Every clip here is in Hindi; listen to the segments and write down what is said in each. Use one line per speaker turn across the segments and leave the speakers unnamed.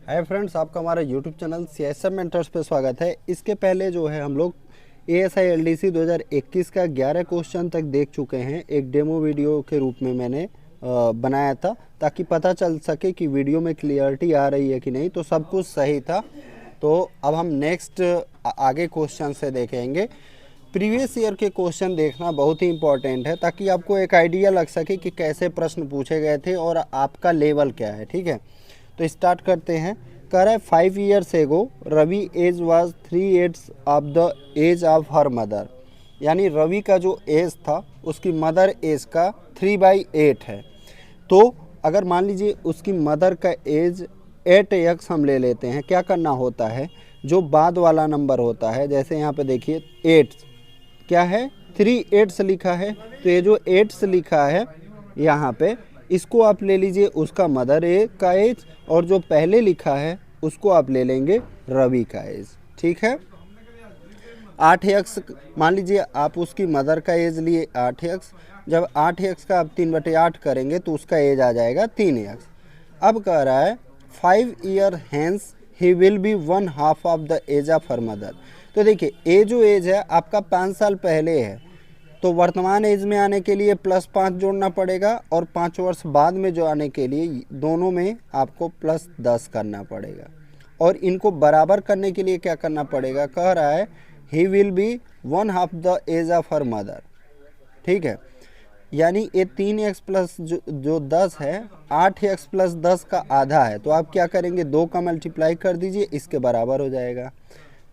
हाय फ्रेंड्स, आपका हमारा यूट्यूब चैनल CSM मेंटर्स पे स्वागत है। इसके पहले जो है हम लोग ASI LDC 2021 का 11 क्वेश्चन तक देख चुके हैं। एक डेमो वीडियो के रूप में मैंने बनाया था ताकि पता चल सके कि वीडियो में क्लियरिटी आ रही है कि नहीं। तो सब कुछ सही था। तो अब हम नेक्स्ट आगे क्वेश्चन से देखेंगे। प्रीवियस ईयर के क्वेश्चन देखना बहुत ही इंपॉर्टेंट है ताकि आपको एक आइडिया लग सके कि कैसे प्रश्न पूछे गए थे और आपका लेवल क्या है। ठीक है, तो स्टार्ट करते हैं। कह रहा है 5 years ago Ravi age was 3/8 of the age of her mother. यानी रवि का जो एज था उसकी मदर एज का 3/8 है। तो अगर मान लीजिए उसकी मदर का एज 8x हम ले लेते हैं, क्या करना होता है, जो बाद वाला नंबर होता है, जैसे यहाँ पे देखिए 8 क्या है, 3/8 लिखा है। तो ये जो 8 लिखा है यहाँ पे, इसको आप ले लीजिए उसका मदर ए का एज, और जो पहले लिखा है उसको आप ले लेंगे रवि का एज। ठीक है, 8x मान लीजिए आप उसकी मदर का एज लिए 8x। जब 8x का आप 3/8 करेंगे तो उसका एज आ जाएगा 3x। अब कह रहा है 5 year hence he will be 1/2 of the age of her mother. तो देखिए ये जो एज है आपका 5 साल पहले है, तो वर्तमान एज में आने के लिए +5 जोड़ना पड़ेगा, और 5 वर्ष बाद में जो आने के लिए दोनों में आपको +10 करना पड़ेगा। और इनको बराबर करने के लिए क्या करना पड़ेगा, कह रहा है he will be 1/2 the age of her mother. ठीक है, यानी ये 3x प्लस जो 10 है, 8x प्लस 10 का आधा है। तो आप क्या करेंगे, 2 का मल्टीप्लाई कर दीजिए, इसके बराबर हो जाएगा।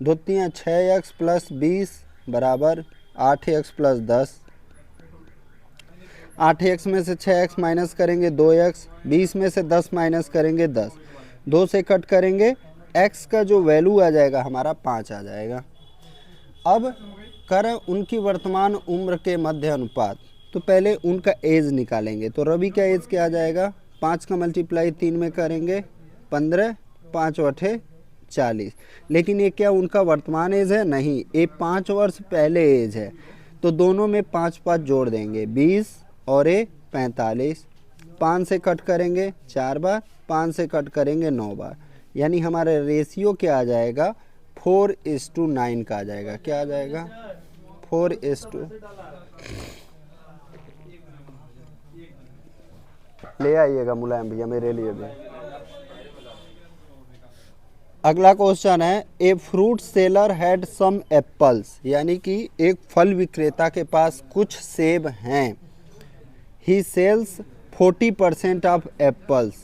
2 3 6x प्लस 20 बराबर 8x प्लस 10। 8x में से 6x माइनस करेंगे 2x, 20 में से 10 माइनस करेंगे 10, 2 से कट करेंगे, x का जो वैल्यू आ जाएगा हमारा 5 आ जाएगा। अब कर उनकी वर्तमान उम्र के मध्य अनुपात, तो पहले उनका एज निकालेंगे। तो रवि का एज क्या आ जाएगा, 5 का मल्टीप्लाई 3 में करेंगे 15, 5 × 40। लेकिन ये क्या उनका वर्तमान एज है, नहीं, ये 5 वर्ष पहले एज है। तो दोनों में 5 5 जोड़ देंगे 20 और ये 45। 5 से कट करेंगे 4 बार, 5 से कट करेंगे 9 बार। यानी हमारा रेशियो क्या आ जाएगा, 4:9 का आ जाएगा। क्या आ जाएगा, 4:, ले आइएगा मुलायम भैया मेरे लिए भी। अगला क्वेश्चन है, a fruit seller had some apples. यानी कि एक फल विक्रेता के पास कुछ सेब हैं। He sells 40% of apples.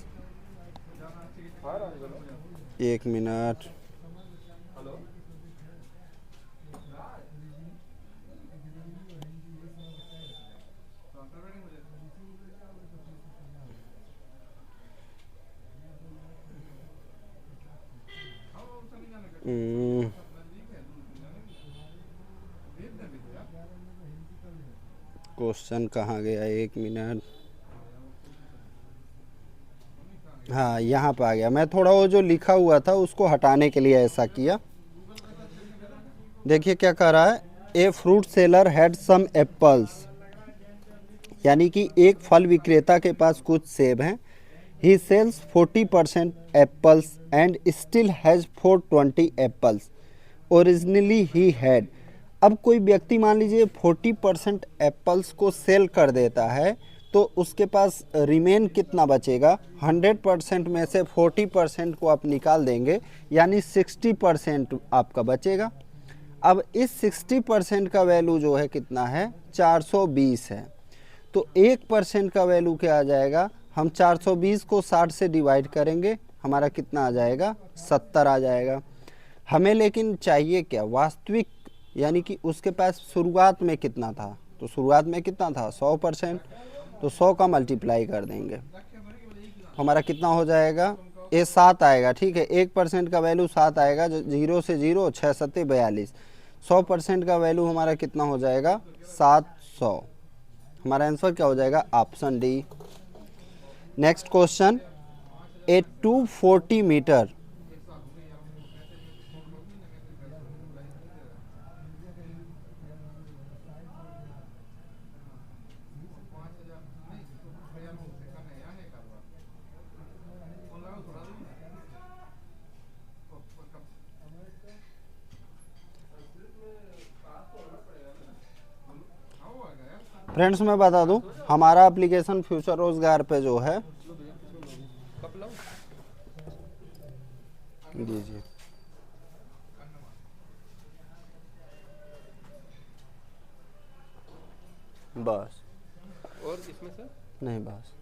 एक मिनट, क्वेश्चन कहाँ गया, एक मिनट। हाँ, यहाँ पे आ गया। मैं थोड़ा वो जो लिखा हुआ था उसको हटाने के लिए ऐसा किया। देखिए क्या कह रहा है, a fruit seller had some apples. यानी कि एक फल विक्रेता के पास कुछ सेब हैं। He sells 40% apples and still has 420 apples originally he had. अब कोई व्यक्ति मान लीजिए 40% एप्पल्स को सेल कर देता है, तो उसके पास रिमेन कितना बचेगा, 100% में से 40% को आप निकाल देंगे, यानी 60% आपका बचेगा। अब इस 60% का वैल्यू जो है कितना है, 420 है। तो 1% का वैल्यू क्या आ जाएगा, हम 420 को 60 से डिवाइड करेंगे, हमारा कितना आ जाएगा, 70 आ जाएगा। हमें लेकिन चाहिए क्या, वास्तविक, यानी कि उसके पास शुरुआत में कितना था। तो शुरुआत में कितना था, 100%। तो 100 का मल्टीप्लाई कर देंगे, हमारा कितना हो जाएगा, ये 7 आएगा। ठीक है, 1% का वैल्यू 7 आएगा, 0 से 0, 6 7 42। 100% का वैल्यू हमारा कितना हो जाएगा, 700। हमारा आंसर क्या हो जाएगा, ऑप्शन डी। नेक्स्ट क्वेश्चन, ए 240 मीटर फ्रेंड्स मैं बता दूं, हमारा एप्लीकेशन फ्यूचर रोजगार पे जो है, दीजिए, बस
और इसमें सर
नहीं बस।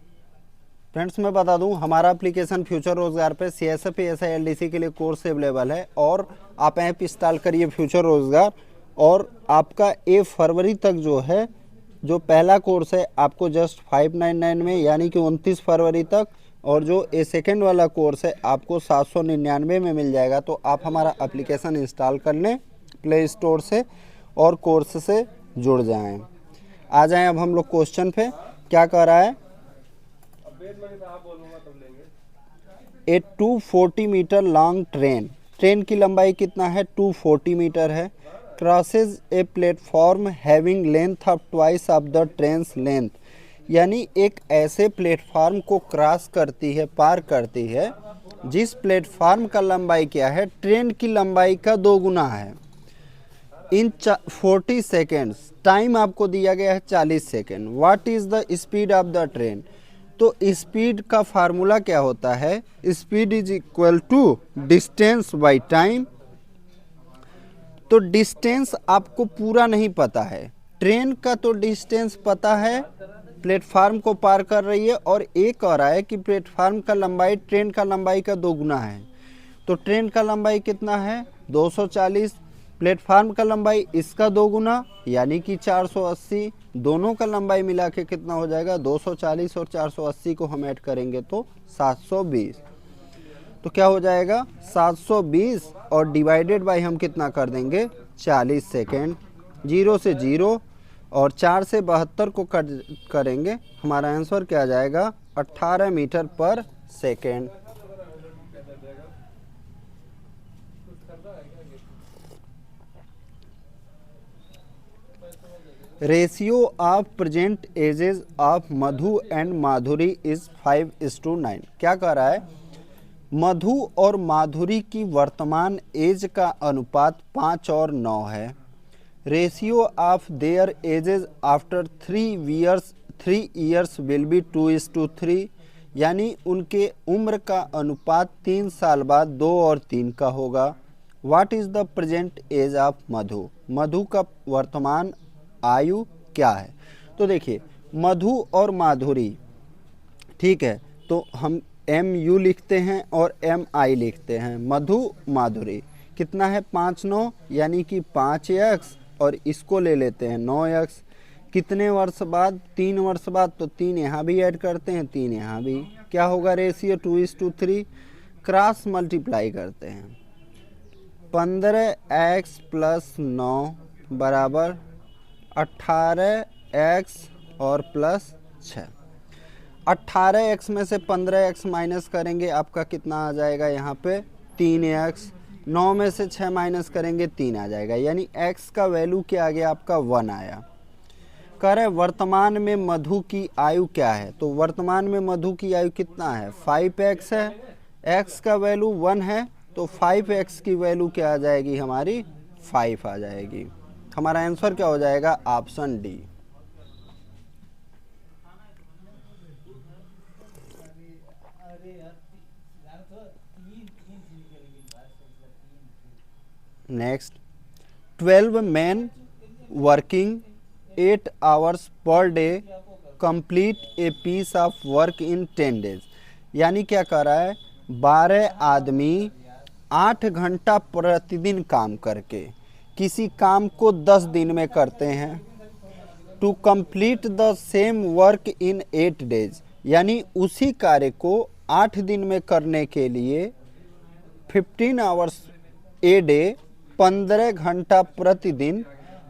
फ्रेंड्स मैं बता दूं, हमारा एप्लीकेशन फ्यूचर रोजगार पे CSF ASI LDC के लिए कोर्स अवेलेबल है, और आप ऐप इंस्टॉल करिए फ्यूचर रोजगार, और आपका 1 फरवरी तक जो है, जो पहला कोर्स है आपको जस्ट 599 में, यानी कि 29 फरवरी तक, और जो ये सेकेंड वाला कोर्स है आपको 799 में मिल जाएगा। तो आप हमारा एप्लीकेशन इंस्टॉल कर लें प्ले स्टोर से और कोर्स से जुड़ जाएं। आ जाएं अब हम लोग क्वेश्चन पे। क्या कह रहा है, ए 240 मीटर लॉन्ग ट्रेन की लंबाई कितना है, 240 मीटर है, crosses a platform having length of twice of the trains length, यानी एक ऐसे प्लेटफॉर्म को क्रॉस करती है, पार करती है, जिस प्लेटफॉर्म का लंबाई क्या है, ट्रेन की लंबाई का 2 गुना है, इन 40 सेकेंड्स। टाइम आपको दिया गया है 40 second. What is the speed of the train. तो स्पीड का फार्मूला क्या होता है, speed is equal to distance by time. तो डिस्टेंस आपको पूरा नहीं पता है, ट्रेन का तो डिस्टेंस पता है, प्लेटफार्म को पार कर रही है, और एक कह रहा है कि प्लेटफार्म का लंबाई ट्रेन का लंबाई का 2 गुना है। तो ट्रेन का लंबाई कितना है, 240, प्लेटफार्म का लंबाई इसका 2 गुना यानी कि 480, दोनों का लंबाई मिला के कितना हो जाएगा, 240 और 480 को हम ऐड करेंगे तो 720। तो क्या हो जाएगा 720, और डिवाइडेड बाय हम कितना कर देंगे 40 सेकेंड। 0 से 0 और 4 से 72 को कट करेंगे, हमारा आंसर क्या आ जाएगा 18 मीटर पर second. Ratio of present ages of Madhu and Madhuri is 5:9। क्या कह रहा है, मधु और माधुरी की वर्तमान एज का अनुपात 5 और 9 है। Ratio of their edges after 3 years will be 2:3, यानी उनके उम्र का अनुपात 3 साल बाद 2 और 3 का होगा। What is the present age of Madhu, Madhu का वर्तमान आयु क्या है। तो देखिए मधु और माधुरी, ठीक है, तो हम MU लिखते हैं और MI लिखते हैं। मधु माधुरी कितना है 5 9 यानी कि 5x, और इसको ले लेते हैं 9x। कितने वर्ष बाद, 3 वर्ष बाद, तो 3 यहाँ भी ऐड करते हैं, 3 यहाँ भी। क्या होगा रेशियो 2:3, क्रॉस मल्टीप्लाई करते हैं। 15x + 9 बराबर 18x और प्लस 6। 18x में से 15x माइनस करेंगे, आपका कितना आ जाएगा यहाँ पे 3x। 9 में से 6 माइनस करेंगे 3 आ जाएगा, यानी x का वैल्यू क्या आ गया आपका 1 आया। कह रहे वर्तमान में मधु की आयु क्या है, तो वर्तमान में मधु की आयु कितना है 5x है, x का वैल्यू 1 है, तो 5x की वैल्यू क्या आ जाएगी हमारी 5 आ जाएगी। हमारा आंसर क्या हो जाएगा option D. Next, 12 men working 8 hours per day complete a piece of work in 10 days, यानी क्या कर रहा है 12 आदमी 8 घंटा प्रतिदिन काम करके किसी काम को 10 दिन में करते हैं। To complete the same work in 8 days, यानी उसी कार्य को 8 दिन में करने के लिए 15 आवर्स ए डे, 15 घंटा प्रतिदिन।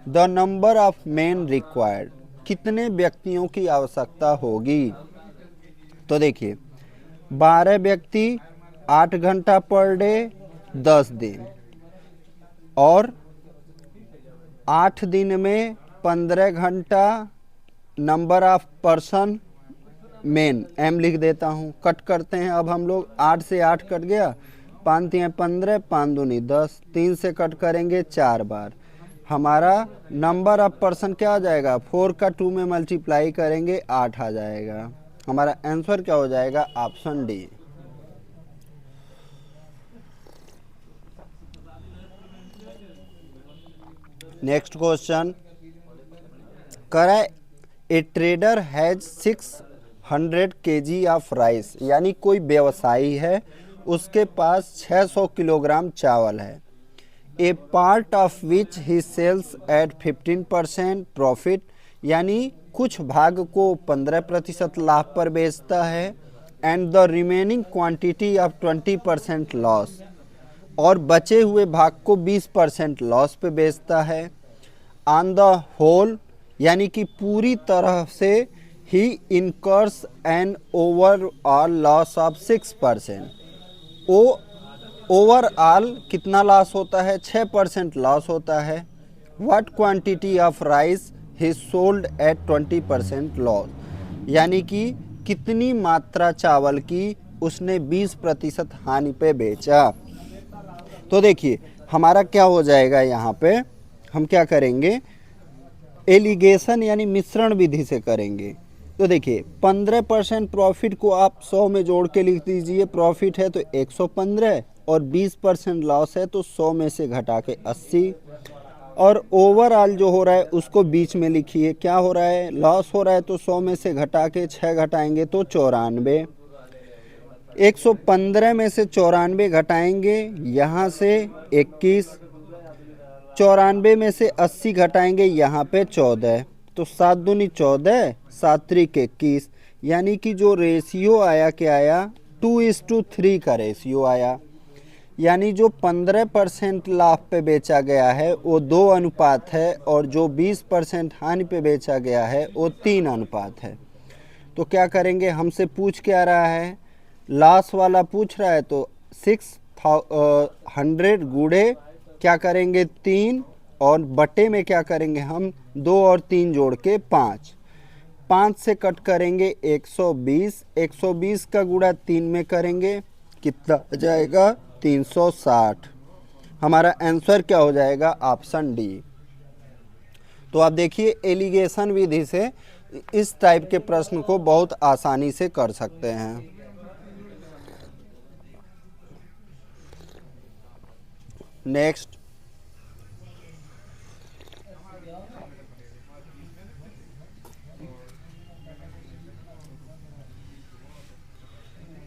The number of main required, कितने व्यक्तियों की आवश्यकता होगी। तो देखिए 12 व्यक्ति 8 घंटा पर डे 10 दिन, और 8 दिन में 15 घंटा, number of person main m लिख देता हूँ। कट करते हैं अब हम लोग, 8 से 8 कट गया, 5 × 15, 5 दूनी 10, 3 से कट करेंगे 4 बार, हमारा नंबर ऑफ पर्सन क्या आ जाएगा, 4 का 2 में मल्टीप्लाई करेंगे 8 आ जाएगा। हमारा आंसर क्या हो जाएगा, ऑप्शन डी। नेक्स्ट क्वेश्चन, करा ए trader has 600 kg of rice, यानी कोई व्यवसायी है, उसके पास 600 किलोग्राम चावल है। A part of which he sells at 15% profit, यानी कुछ भाग को 15% लाभ पर बेचता है। And the remaining quantity of 20% loss, और बचे हुए भाग को 20% लॉस पे बेचता है। ऑन द होल, यानी कि पूरी तरह से ही incurs an overall loss of 6%। Overall कितना लॉस होता है, 6% लॉस होता है। What quantity of rice he sold at 20% loss, यानी कि कितनी मात्रा चावल की उसने 20% हानि पे बेचा। तो देखिए हमारा क्या हो जाएगा, यहाँ पे हम क्या करेंगे, एलिगेशन यानी मिश्रण विधि से करेंगे। तो देखिए 15% प्रॉफिट को आप 100 में जोड़ के लिख दीजिए, प्रॉफिट है तो 115, और 20% लॉस है तो 100 में से घटा के 80, और ओवरऑल जो हो रहा है उसको बीच में लिखिए। क्या हो रहा है, लॉस हो रहा है तो 100 में से घटा के 6 घटाएंगे तो 94, 115 में से 94 घटाएंगे यहाँ से 21, 94 में से 80 घटाएंगे यहाँ पे 14, तो 7 दूनी 14, 7 त्रिक 21, यानी कि जो रेशियो आया क्या आया, 2:3 का रेशियो आया। यानी जो 15% लाभ पे बेचा गया है वो 2 अनुपात है, और जो 20% हानि पे बेचा गया है वो 3 अनुपात है। तो क्या करेंगे, हमसे पूछ क्या रहा है, लॉस वाला पूछ रहा है, तो 600 गुणे क्या करेंगे 3, और बटे में क्या करेंगे हम 2 और 3 जोड़ के 5, 5 से कट करेंगे 120, 120 का गुणा 3 में करेंगे, कितना आ जाएगा 360। हमारा आंसर क्या हो जाएगा, ऑप्शन डी। तो आप देखिए एलिगेशन विधि से इस टाइप के प्रश्न को बहुत आसानी से कर सकते हैं। Next,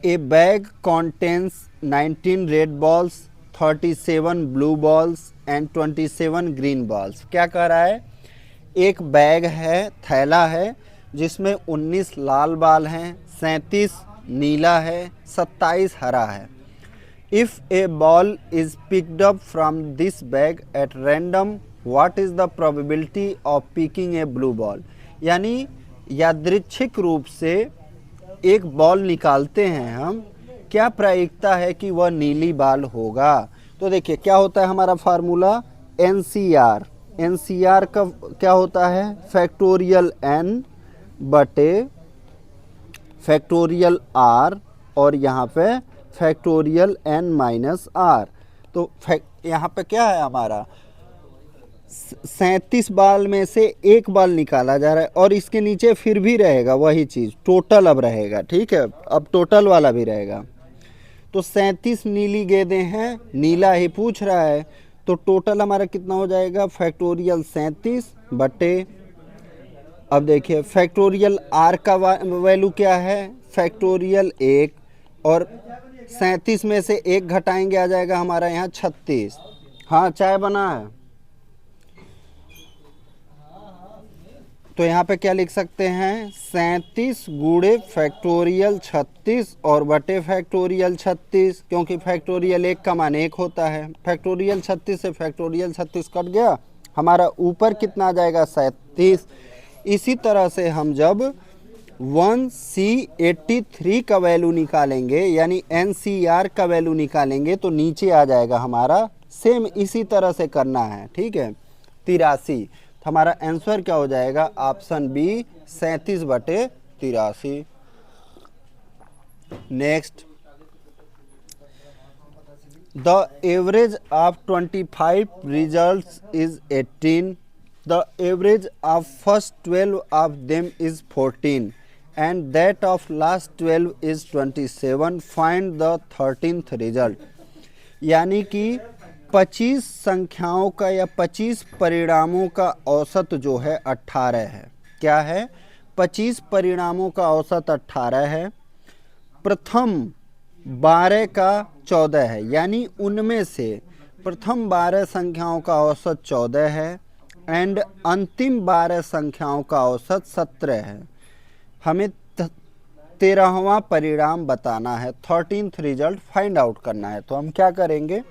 A bag contains 19 red balls, 37 blue balls and 27 green balls. क्या कह रहा है, एक बैग है, थैला है, जिसमें 19 लाल बाल हैं, 37 नीला है, 27 हरा है। If a ball is picked up from this bag at random, what is the probability of picking a blue ball? यानी यादृच्छिक रूप से एक बॉल निकालते हैं हम, क्या प्रायिकता है कि वह नीली बॉल होगा। तो देखिए क्या होता है हमारा फार्मूला, NCR। NCR का क्या होता है, फैक्टोरियल n बटे फैक्टोरियल r, और यहाँ पे फैक्टोरियल n माइनस r। तो यहाँ पे क्या है हमारा, 37 बाल में से एक बाल निकाला जा रहा है, और इसके नीचे फिर भी रहेगा वही चीज़, टोटल अब रहेगा, ठीक है, अब टोटल वाला भी रहेगा। तो 37 नीली गेंदें हैं, नीला ही पूछ रहा है, तो टोटल हमारा कितना हो जाएगा, फैक्टोरियल 37 बटे, अब देखिए फैक्टोरियल r का वैल्यू क्या है, फैक्टोरियल 1, और 37 में से 1 घटाएंगे आ जाएगा हमारा यहाँ 36। हाँ चाय बना है, तो यहाँ पे क्या लिख सकते हैं, 37 गुणे फैक्टोरियल 36 और बटे फैक्टोरियल 36, क्योंकि फैक्टोरियल 1 का मान 1 होता है। फैक्टोरियल 36 से फैक्टोरियल 36 कट गया, हमारा ऊपर कितना आ जाएगा 37। इसी तरह से हम जब 1C83 का वैल्यू निकालेंगे, यानी NCR का वैल्यू निकालेंगे, तो नीचे आ जाएगा हमारा, सेम इसी तरह से करना है, ठीक है, 83। हमारा आंसर क्या हो जाएगा, ऑप्शन बी 37 बटे 83। Next, The average of 25 results is 18. The average of first 12 of them is 14 and that of last 12 is 27. Find the 13th result. यानी कि 25 संख्याओं का या 25 परिणामों का औसत जो है 18 है। क्या है? 25 परिणामों का औसत 18 है। प्रथम 12 का 14 है, यानी उनमें से प्रथम 12 संख्याओं का औसत 14 है एंड अंतिम 12 संख्याओं का औसत 17 है। हमें 13वां परिणाम बताना है, 13th रिजल्ट फाइंड आउट करना है। तो हम क्या करेंगे,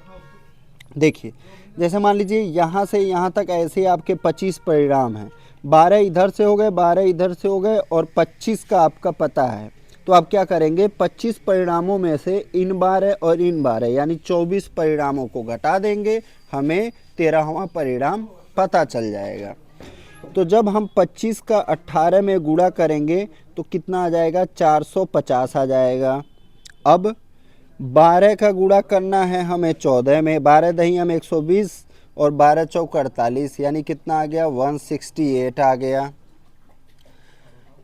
देखिए जैसे मान लीजिए यहाँ से यहाँ तक ऐसे आपके 25 परिणाम हैं, 12 इधर से हो गए, 12 इधर से हो गए और 25 का आपका पता है। तो आप क्या करेंगे, 25 परिणामों में से इन 12 और इन 12 यानी 24 परिणामों को घटा देंगे, हमें 13वां परिणाम पता चल जाएगा। तो जब हम 25 का 18 में गुणा करेंगे तो कितना आ जाएगा, 450 आ जाएगा। अब 12 का गुणा करना है हमें 14 में, 12 दही हम 120 और 12 चौक 48 यानी कितना आ गया, 168 आ गया।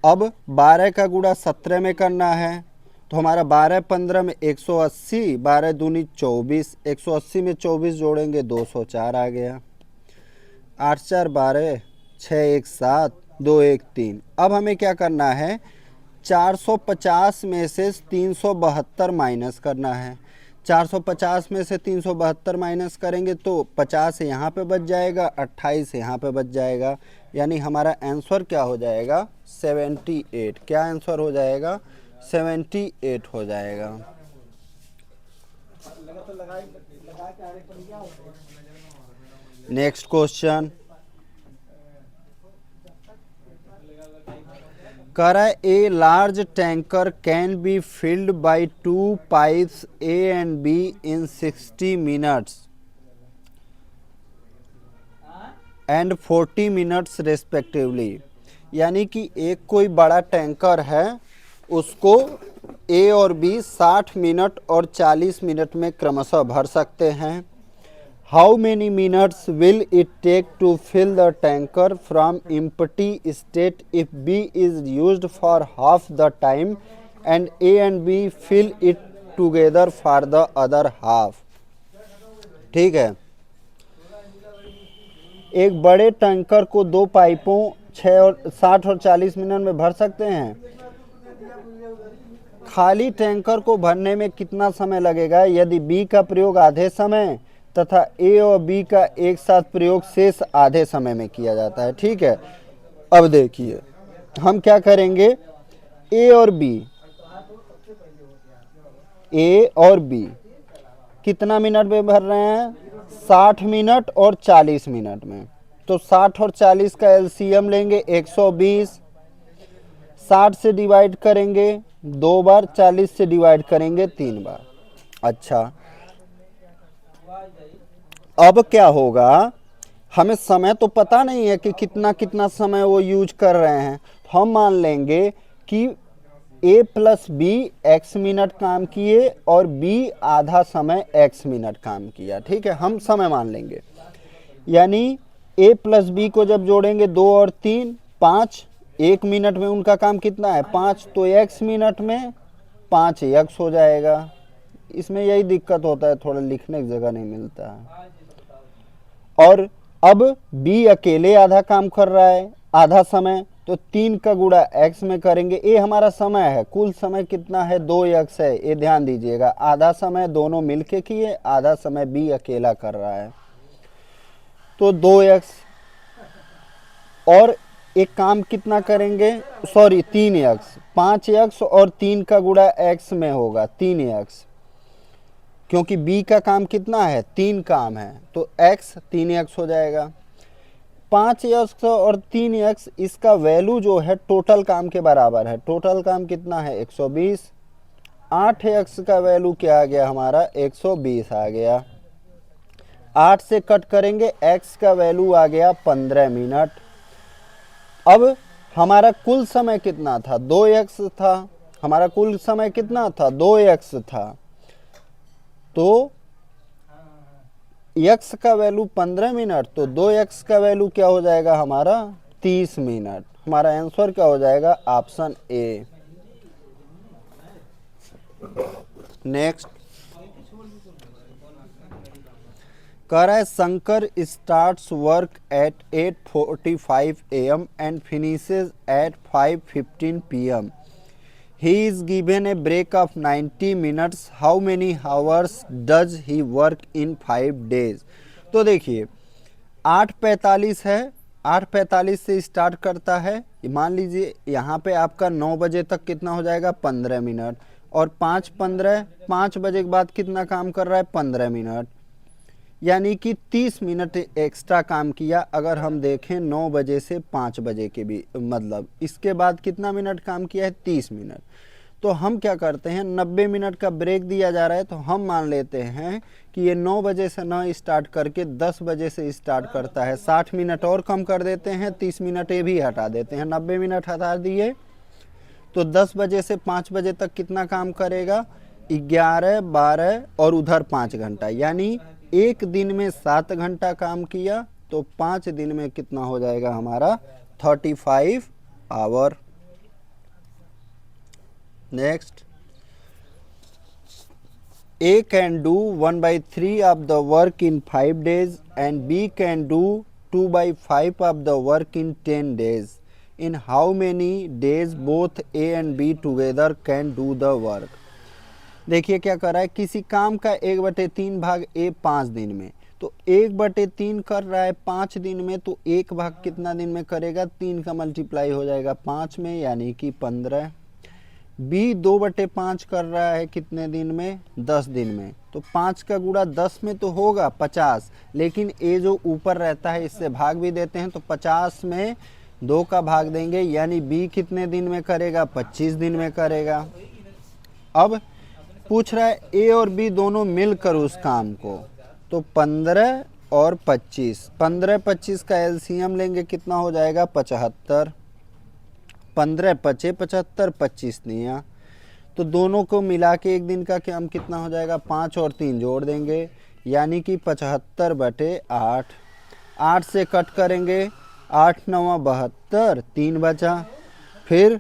अब 12 का गुणा 17 में करना है तो हमारा 12 15 में 180, 12 दूनी 24, 180 में 24 जोड़ेंगे 204 आ गया। 8 4 12, 6 1 7, 2 1 3। अब हमें क्या करना है, 450 में से 372 माइनस करना है। 450 में से 372 माइनस करेंगे तो 50 यहाँ पे बच जाएगा, 28 यहाँ पे बच जाएगा, यानी हमारा आंसर क्या हो जाएगा, 78। क्या आंसर हो जाएगा, 78 हो जाएगा। Next question, A large tanker can be filled by 2 pipes A and B in 60 minutes and 40 minutes respectively। यानी कि एक कोई बड़ा टैंकर है, उसको A और B 60 मिनट और 40 मिनट में क्रमशः भर सकते हैं। How many minutes will it take to fill the tanker from empty state if B is used for half the time and A and B fill it together for the other half? ठीक है, एक बड़े टैंकर को 2 पाइपों 60 और 40 मिनट में भर सकते हैं। खाली टैंकर को भरने में कितना समय लगेगा यदि B का प्रयोग आधे समय तथा A और B का एक साथ प्रयोग शेष आधे समय में किया जाता है। ठीक है, अब देखिए हम क्या करेंगे, A और B कितना मिनट में भर रहे हैं, 60 मिनट और 40 मिनट में। तो 60 और 40 का एलसीएम लेंगे 120, 60 से डिवाइड करेंगे 2 बार, 40 से डिवाइड करेंगे 3 बार। अच्छा, अब क्या होगा, हमें समय तो पता नहीं है कि कितना कितना समय वो यूज कर रहे हैं। हम मान लेंगे कि A plus B x minute काम किए और B आधा समय x मिनट काम किया। ठीक है, हम समय मान लेंगे, यानी A प्लस B को जब जोड़ेंगे 2 और 3 5, 1 मिनट में उनका काम कितना है 5, तो x मिनट में 5x हो जाएगा। इसमें यही दिक्कत होता है, थोड़ा लिखने की जगह नहीं मिलता है। और अब B अकेले आधा काम कर रहा है आधा समय, तो 3 का गुणा x में करेंगे। A हमारा समय है, कुल समय कितना है 2x है, ये ध्यान दीजिएगा। आधा समय दोनों मिलके किए, आधा समय B अकेला कर रहा है, तो 2x। और एक काम कितना करेंगे, सॉरी 3x, 5x और 3 का गुणा x में होगा 3x, क्योंकि B का काम कितना है 3 काम है, तो x 3x हो जाएगा। 5x और 3x इसका वैल्यू जो है टोटल काम के बराबर है। टोटल काम कितना है 120, 8x का वैल्यू क्या आ गया हमारा 120 आ गया। 8 से कट करेंगे, x का वैल्यू आ गया 15 मिनट। अब हमारा कुल समय कितना था 2x था, हमारा कुल समय कितना था 2x था, तो x का वैल्यू 15 मिनट, तो 2x का वैल्यू क्या हो जाएगा हमारा 30 मिनट। हमारा आंसर क्या हो जाएगा ऑप्शन ए। नेक्स्ट कह रहा है Shankar starts work at 8:45 AM and finishes at 5:15 PM। He is given a break of 90 minutes. How many hours does he work in 5 days? तो देखिए 8:45 है, 8:45 से स्टार्ट करता है। मान लीजिए यहाँ पे आपका 9 बजे तक कितना हो जाएगा 15 मिनट, और 5 बजे के बाद कितना काम कर रहा है 15 मिनट, यानी कि 30 मिनट एक्स्ट्रा काम किया। अगर हम देखें 9 बजे से 5 बजे के भी मतलब इसके बाद कितना मिनट काम किया है 30 मिनट। तो हम क्या करते हैं 90 मिनट का ब्रेक दिया जा रहा है, तो हम मान लेते हैं कि ये 9 बजे से न स्टार्ट करके 10 बजे से स्टार्ट करता है। 60 मिनट और कम कर देते हैं, 30 मिनट ये भी हटा देते हैं, 90 मिनट हटा दिए तो 10 बजे से 5 बजे तक कितना काम करेगा 11, 12 और उधर 5 घंटा, यानी एक दिन में 7 घंटा काम किया, तो 5 दिन में कितना हो जाएगा हमारा 35 hour. Next A can do 1/3 of the work in 5 days and B can do 2/5 of the work in 10 days. In how many days both A and B together can do the work? देखिए क्या कर रहा है, किसी काम का 1/3 भाग ए 5 दिन में, तो 1/3 कर रहा है 5 दिन में, तो 1 भाग कितना दिन में करेगा 3 का मल्टीप्लाई हो जाएगा 5 में, यानी कि 15। बी 2/5 कर रहा है कितने दिन में 10 दिन में, तो 5 का गुणा 10 में तो होगा 50, लेकिन ए जो ऊपर रहता है इससे भाग भी देते हैं, तो 50 में 2 का भाग देंगे, यानी बी कितने दिन में करेगा 25 दिन में करेगा। अब पूछ रहा है ए और बी दोनों मिलकर उस काम को, तो 15 और 25, 15-25 का एलसीएम लेंगे कितना हो जाएगा 75, 15 पचे 75, 25 दिया, तो दोनों को मिला के एक दिन का काम कितना हो जाएगा 5 और 3 जोड़ देंगे, यानी कि 75/8। 8 से कट करेंगे 8 9 72, 3 बचा, फिर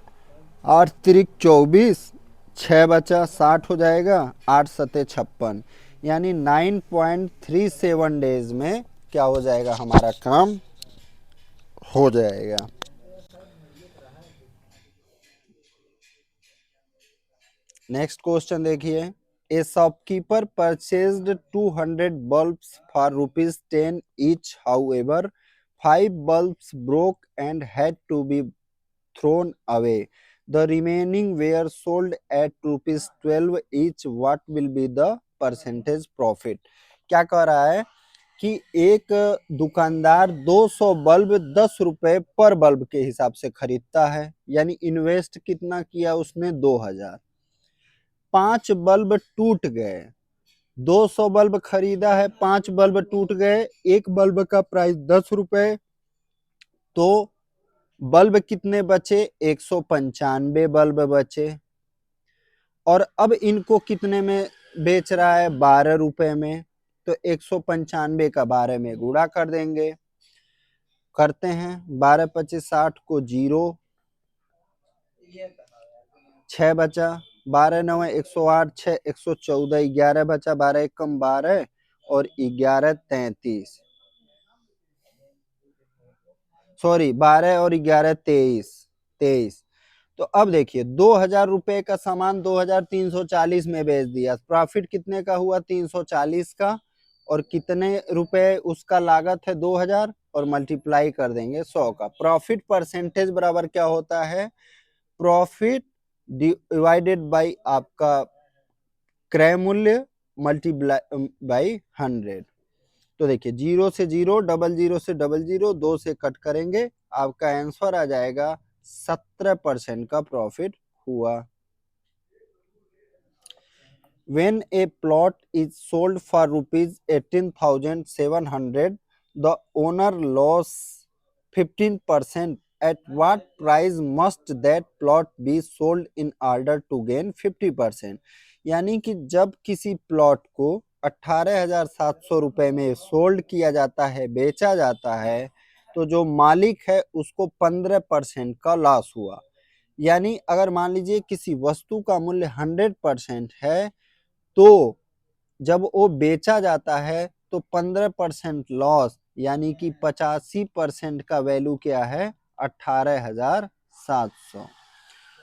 8 3 24, 6 बचा, 60 हो जाएगा, 8 7 56, यानी 9.37 डेज में क्या हो जाएगा हमारा काम हो जाएगा। नेक्स्ट क्वेश्चन देखिए, a shopkeeper purchased 200 bulbs for ₹10 each, however 5 bulbs broke and had to be thrown away, the remaining were sold at ₹12 each, what will be the percentage profit. क्या कह रहा है कि एक दुकानदार 200 बल्ब 10 रुपए पर बल्ब के हिसाब से खरीदता है, यानी इन्वेस्ट कितना किया उसने 2000, 5 बल्ब टूट गए, 200 बल्ब खरीदा है, 5 बल्ब टूट गए, एक बल्ब का प्राइस 10 रुपए, तो बल्ब कितने बचे 195 बल्ब बचे, और अब इनको कितने में बेच रहा है 12 रुपए में, तो 195 का 12 में गुणा कर देंगे, करते हैं 12 25 60 को 0, 6 बचा, 12 9 108, 6 114, 11 बचा, 12 1 कम 12 और 11 33, सॉरी 12 और 11 23। तो अब देखिए 2000 रुपए का सामान 2340 में बेच दिया, प्रॉफिट कितने का हुआ 340 का, और कितने रुपए उसका लागत है 2000, और मल्टीप्लाई कर देंगे 100 का। प्रॉफिट परसेंटेज बराबर क्या होता है, प्रॉफिट डिवाइडेड बाई आपका क्रय मूल्य मल्टीप्लाई बाई 100। तो देखिए 0 से 0, 00 से 00, 2 से कट करेंगे, आपका आंसर आ जाएगा 17% का प्रॉफिट हुआ। When a plot is sold for ₹18,700, the owner loses 15%. At what price must that plot be sold in order to gain 50%? यानी कि जब किसी प्लॉट को 18,700 रुपए में सोल्ड किया जाता है, बेचा जाता है, तो जो मालिक है उसको 15% का लॉस हुआ। यानी अगर मान लीजिए किसी वस्तु का मूल्य 100% है, तो जब वो बेचा जाता है तो 15% लॉस, यानी कि 85% का वैल्यू क्या है, 18,700।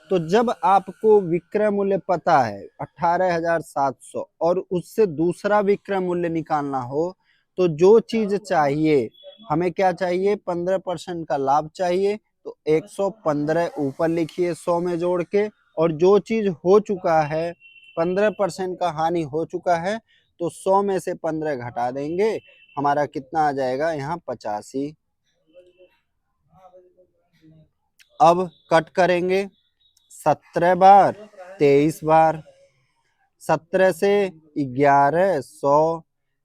तो जब आपको विक्रय मूल्य पता है 18,700 और उससे दूसरा विक्रय मूल्य निकालना हो, तो जो चीज चाहिए, हमें क्या चाहिए, 15% का लाभ चाहिए, तो 115 ऊपर लिखिए 100 में जोड़ के, और जो चीज हो चुका है 15% का हानि हो चुका है, तो 100 में से 15 घटा देंगे, हमारा कितना आ जाएगा यहाँ 85। अब कट करेंगे 17 बार, 23 बार, 17 से 1100,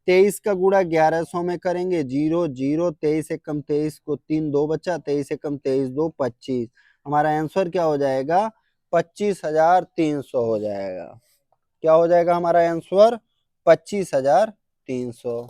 23 का गुणा 1100 में करेंगे 0 0, 23 एकम 23 को 3 2 बचा, 23 एकम 23 2 25। हमारा आंसर क्या हो जाएगा, 25,300 हो जाएगा। क्या हो जाएगा हमारा आंसर, 25,300।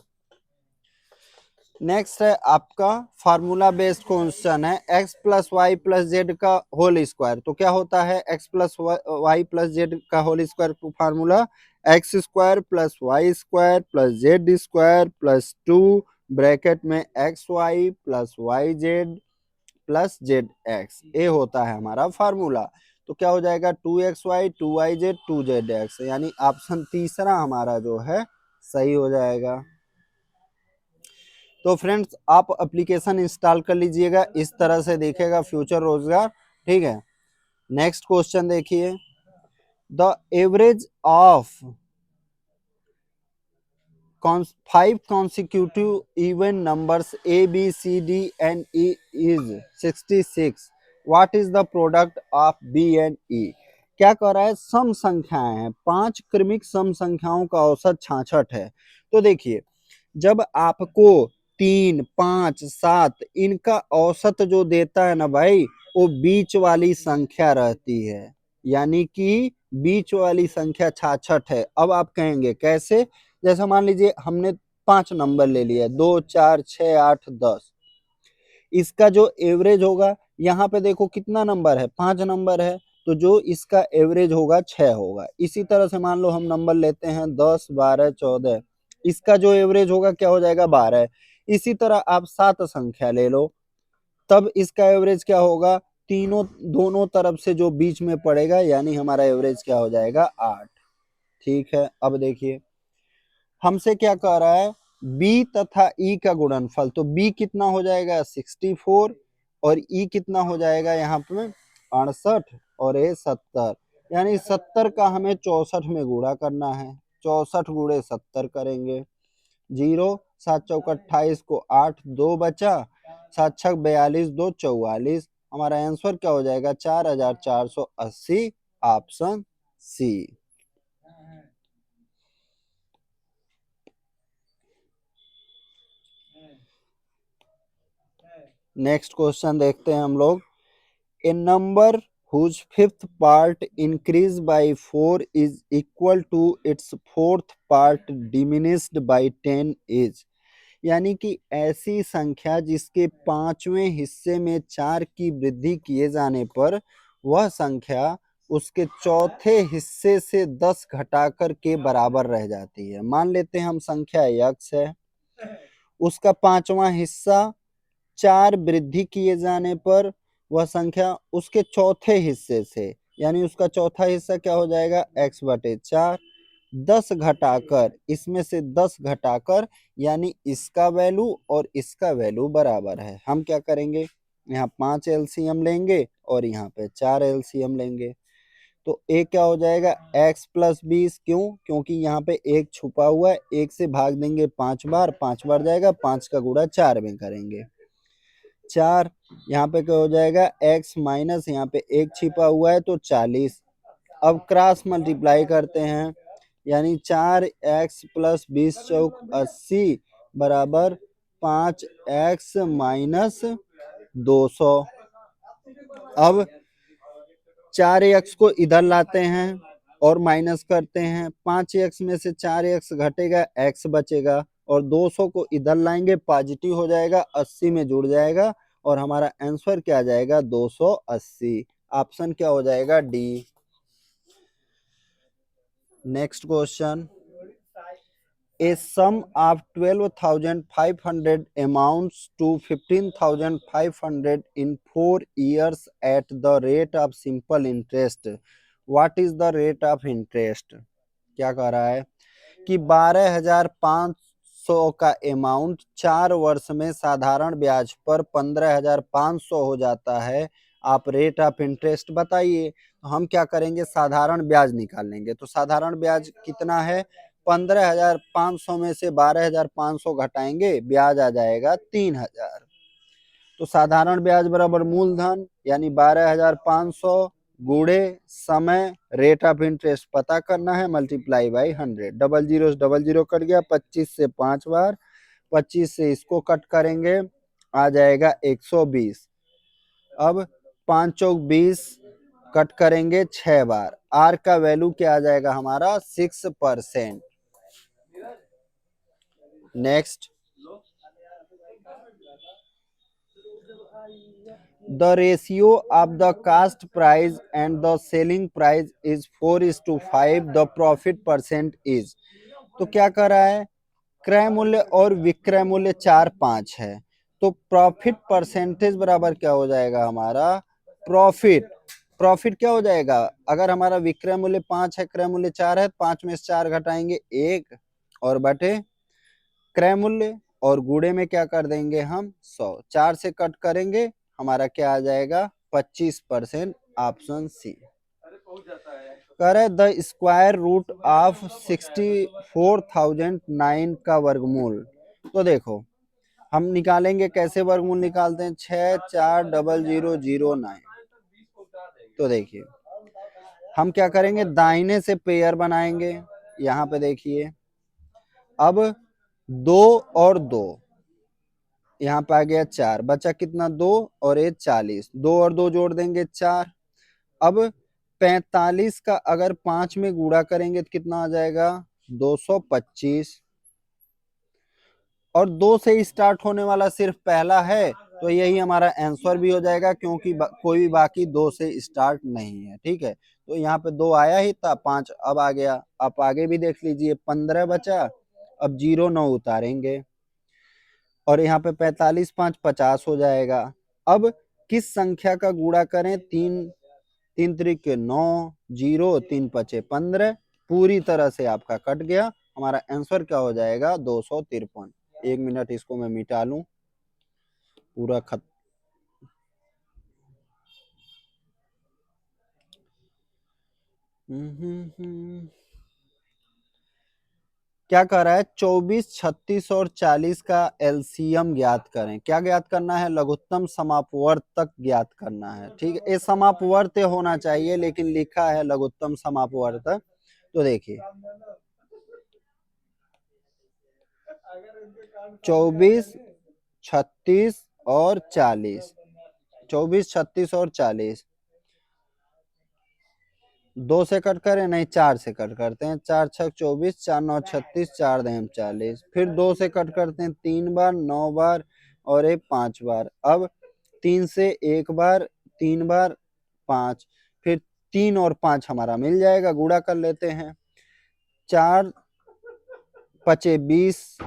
नेक्स्ट है आपका फार्मूला बेस्ड क्वेश्चन है, x plus Y plus Z का होल स्क्वायर। तो क्या होता है x plus Y plus Z का whole square formula, X square plus Y square plus Z square plus 2 bracket में X Y plus Y Z plus Z X, ये होता है हमारा फार्मूला। तो क्या हो जाएगा 2xy 2yz 2zx, यानी ऑप्शन तीसरा हमारा जो है सही हो जाएगा। तो फ्रेंड्स आप एप्लीकेशन इंस्टॉल कर लीजिएगा, इस तरह से देखेगा फ्यूचर रोजगार, ठीक है। नेक्स्ट क्वेश्चन देखिए, the average of 5 consecutive even numbers a b c d and e is 66, what is the product of b and e। क्या कर रहा है, सम संख्याएं हैं, 5 क्रमिक सम संख्याओं का औसत 66 है। तो देखिए, जब आपको 3 5 7 इनका औसत जो देता है ना भाई, वो बीच वाली संख्या रहती है, यानी कि बीच वाली संख्या 66 है। अब आप कहेंगे कैसे, जैसे मान लीजिए हमने 5 नंबर ले लिया, 2 4 6 8 10, इसका जो एवरेज होगा, यहाँ पे देखो कितना नंबर है, 5 नंबर है, तो जो इसका एवरेज होगा 6 होगा। इसी तरह से मान लो हम नंबर लेते हैं 10 12 14, इसका जो एवरेज होगा क्या हो जाएगा 12। इसी तरह आप 7 संख्या ले लो, तब इसका एवरेज क्या होगा, तीनों दोनों तरफ से जो बीच में पड़ेगा, यानी हमारा एवरेज क्या हो जाएगा 8। ठीक है, अब देखिए हमसे क्या कह रहा है, b तथा e का गुणनफल। तो b कितना हो जाएगा 64 और e कितना हो जाएगा यहाँ पे 68 और a 70, यानी 70 का हमें 64 में गुणा करना है, 64 गुणे 70 करेंगे, 0 7 चौक 28 को 8 2 बचा, 7 छक 42 2 44, हमारा आंसर क्या हो जाएगा 4,480, ऑप्शन सी। नेक्स्ट क्वेश्चन देखते हैं हम लोग, ए number whose fifth part increased by 4 is equal to its fourth part diminished by 10 is, यानी कि ऐसी संख्या जिसके 5वें हिस्से में 4 की वृद्धि किए जाने पर वह संख्या उसके चौथे हिस्से से 10 घटाकर के बराबर रह जाती है। मान लेते हैं हम संख्या x है, उसका 5वां हिस्सा 4 वृद्धि किए जाने पर वह संख्या उसके चौथे हिस्से से, यानी उसका चौथा हिस्सा क्या हो जाएगा x/4, 10 घटाकर, इसमें से 10 घटाकर, यानी इसका वैल्यू और इसका वैल्यू बराबर है। हम क्या करेंगे, यहाँ 5 एलसीएम लेंगे और यहाँ पे 4 एलसीएम लेंगे, तो a क्या हो जाएगा x प्लस 20, क्यों, क्योंकि यहाँ पे एक छुपा हुआ है, एक से भाग देंगे 5 बार, 5 बार जाएगा, 5 का गुणा 4 में करेंगे, 4, यहाँ पे क्या हो जाएगा x माइनस, यहाँ पे एक छिपा हुआ है तो 40। अब क्रॉस मल्टीप्लाई करते हैं, यानी 4x प्लस 20 चौक 80 बराबर 5x माइनस 200। अब 4x को इधर लाते हैं, और माइनस करते हैं, 5x में से 4x घटेगा, x बचेगा और 200 को इधर लाएंगे, पॉजिटिव हो जाएगा, 80 में जुड़ जाएगा और हमारा आंसर क्या आ जाएगा 280। ऑप्शन क्या हो जाएगा D. Next question, a sum of 12,500 amounts to 15,500 in 4 years at the rate of simple interest. What is the rate of interest? क्या कह रहा है कि 12,500 का अमाउंट 4 वर्ष में साधारण ब्याज पर 15,500 हो जाता है। आप रेट ऑफ इंटरेस्ट बताइए। तो हम क्या करेंगे, साधारण ब्याज निकाल लेंगे। तो साधारण ब्याज कितना है, 15,500 में से 12,500 घटाएंगे, ब्याज आ जाएगा 3,000। तो साधारण ब्याज बराबर मूलधन यानी 12,500 गुणे समय रेट ऑफ इंटरेस्ट पता करना है, multiply by 100। Double zero cut गया, 25 से 5 बार, 25 से इसको कट करेंगे, आ जाएगा 120। अब 5 चौक 20 कट करेंगे 6 बार, आर का वैल्यू क्या आ जाएगा हमारा 6%। Next, the ratio of the cost price and the selling price is 4:5, the profit percent is। तो क्या कर रहा है, क्रय मूल्य और विक्रय मूल्य 4-5 है, तो प्रॉफिट परसेंटेज बराबर क्या हो जाएगा हमारा, प्रॉफिट क्या हो जाएगा, अगर हमारा विक्रय मूल्य 5 है, क्रय मूल्य 4 है, 5 में से 4 घटाएंगे 1 और बटे क्रय मूल्य और गुणे में क्या कर देंगे हम 100, 4 से कट करेंगे, हमारा क्या आ जाएगा 25%। Option C. कह रहे द स्क्वायर रूट ऑफ 64,009 का वर्गमूल। तो देखो हम निकालेंगे, कैसे वर्गमूल निकालते हैं, 6,4,0,009। तो देखिए हम क्या करेंगे, दाहिने से पेयर बनाएंगे, यहाँ पे देखिए अब 2 और 2, यहाँ पे आ गया 4, बचा कितना 2 और 1 40, 2 और 2 जोड़ देंगे 4। अब 45 का अगर 5 में गुणा करेंगे तो कितना आ जाएगा 225, और 2 से स्टार्ट होने वाला सिर्फ पहला है, तो यही हमारा आंसर भी हो जाएगा क्योंकि कोई भी बाकी 2 से स्टार्ट नहीं है। ठीक है, तो यहाँ पे 2 आया ही था, 5 अब आ गया। आप आगे भी देख लीजिए, 15 बचा, अब 0 9 उतारेंगे और यहाँ पे 45 5 50 हो जाएगा। अब किस संख्या का गुणा करें, 3 3 त्रिक 9, 0 3 पचे 15, पूरी तरह से आपका कट गया। हमारा आंसर क्या हो जाएगा 253। 1 मिनट इसको मैं मिटा लूं, पूरा खत क्या कह रहा है, 24, 36 और 40 का एलसीएम ज्ञात करें। क्या ज्ञात करना है, लघुत्तम समापवर्तक ज्ञात करना है। ठीक है, ये समापवर्त होना चाहिए लेकिन लिखा है लघुत्तम समापवर्तक। तो देखिए 24, 36 और 40, 24, 36 और 40, 2 से कट करें नहीं, 4 से कट करते हैं, 4 6 24, 4 9 36, 4 दम 40, फिर 2 से कट करते हैं 3 बार, 9 बार और 1 5 बार। अब 3 से 1 बार, 3 बार 5, फिर 3 और 5 हमारा मिल जाएगा, गुणा कर लेते हैं, 4 पचे 20,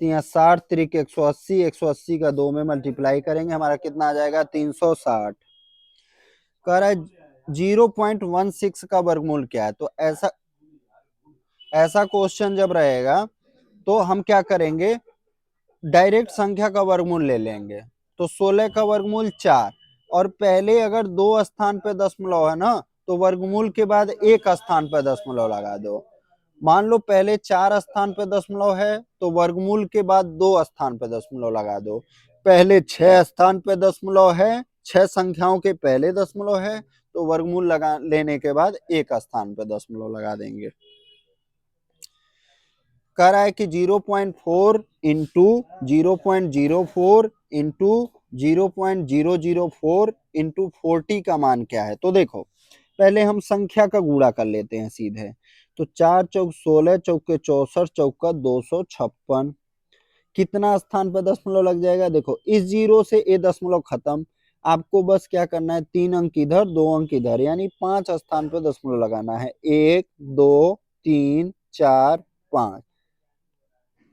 60 त्रिक 180, 180 का 2 में मल्टीप्लाई करेंगे, हमारा कितना आ जाएगा 360। कह रहा है 0.16 का वर्गमूल क्या है। तो ऐसा क्वेश्चन जब रहेगा तो हम क्या करेंगे, डायरेक्ट संख्या का वर्गमूल ले लेंगे। तो 16 का वर्गमूल 4, और पहले अगर 2 स्थान पे दशमलव है ना, तो वर्गमूल के बाद 1 स्थान पे दशमलव लगा दो। मान लो पहले 4 स्थान पे दशमलव है तो वर्गमूल के बाद 2 स्थान पे दशमलव लगा दो। पहले 6 स्थान पे दशमलव है, 6 संख्याओं के पहले दशमलव है, तो वर्गमूल लगा लेने के बाद 1 स्थान पे दशमलव लगा देंगे। कह रहा है कि 0.4 इंटू 0.04 इंटू 0.004 इंटू 40 का मान क्या है। तो देखो पहले हम संख्या का गुणा कर लेते हैं सीधे। तो 4 चौक 16, चौके 64, चौका 256। कितना स्थान पर दशमलव लग जाएगा? देखो इस जीरो से ये दशमलव खत्म, आपको बस क्या करना है, 3 अंक इधर 2 अंक इधर, यानी 5 स्थान पर दशमलव लगाना है। 1 2 3 4 5,